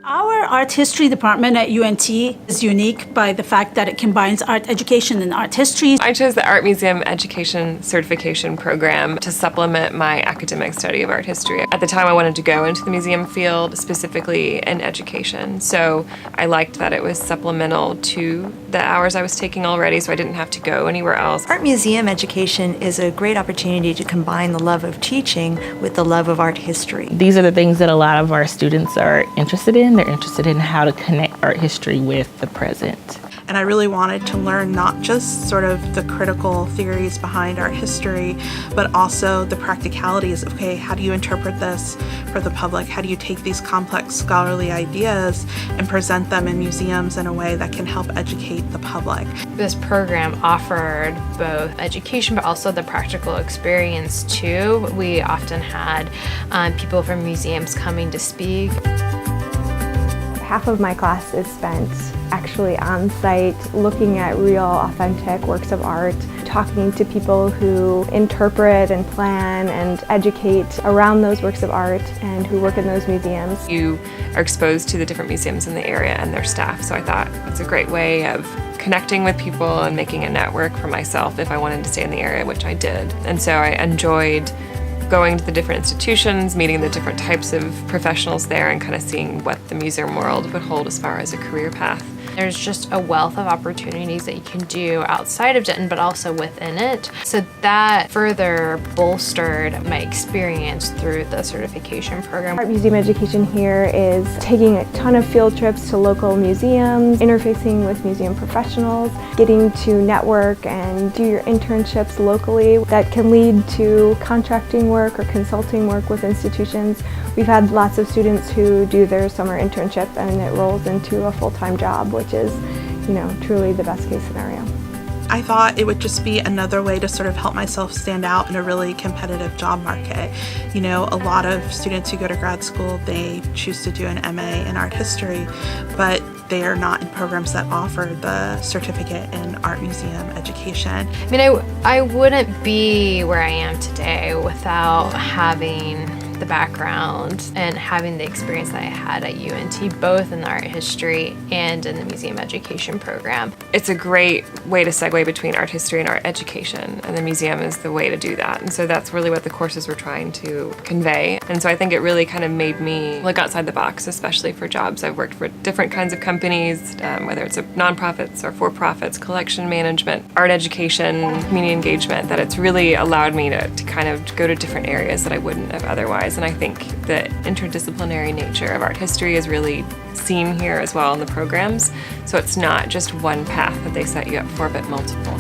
Our art history department at UNT is unique by the fact that it combines art education and art history. I chose the Art Museum Education Certification Program to supplement my academic study of art history. At the time I wanted to go into the museum field, specifically in education, so I liked that it was supplemental to the hours I was taking already, so I didn't have to go anywhere else. Art museum education is a great opportunity to combine the love of teaching with the love of art history. These are the things that a lot of our students are interested in. They're interested in how to connect art history with the present. And I really wanted to learn not just sort of the critical theories behind art history, but also the practicalities of, okay, how do you interpret this for the public? How do you take these complex scholarly ideas and present them in museums in a way that can help educate the public? This program offered both education but also the practical experience too. We often had people from museums coming to speak. Half of my class is spent actually on site, looking at real, authentic works of art, talking to people who interpret and plan and educate around those works of art and who work in those museums. You are exposed to the different museums in the area and their staff, so I thought it's a great way of connecting with people and making a network for myself if I wanted to stay in the area, which I did. And so I enjoyed going to the different institutions, meeting the different types of professionals there, and kind of seeing what the museum world would hold as far as a career path. There's just a wealth of opportunities that you can do outside of Denton, but also within it. So that further bolstered my experience through the certification program. Art museum education here is taking a ton of field trips to local museums, interfacing with museum professionals, getting to network and do your internships locally that can lead to contracting work or consulting work with institutions. We've had lots of students who do their summer internship and it rolls into a full-time job, which is, truly the best case scenario. I thought it would just be another way to sort of help myself stand out in a really competitive job market. A lot of students who go to grad school, they choose to do an MA in art history, but they are not in programs that offer the certificate in art museum education. I wouldn't be where I am today without having the background and having the experience that I had at UNT, both in the art history and in the museum education program. It's a great way to segue between art history and art education, and the museum is the way to do that. And so that's really what the courses were trying to convey. And so I think it really kind of made me look outside the box, especially for jobs. I've worked for different kinds of companies, whether it's nonprofits or for-profits, collection management, art education, community engagement, that it's really allowed me to kind of go to different areas that I wouldn't have otherwise. And I think the interdisciplinary nature of art history is really seen here as well in the programs. So it's not just one path that they set you up for, but multiple.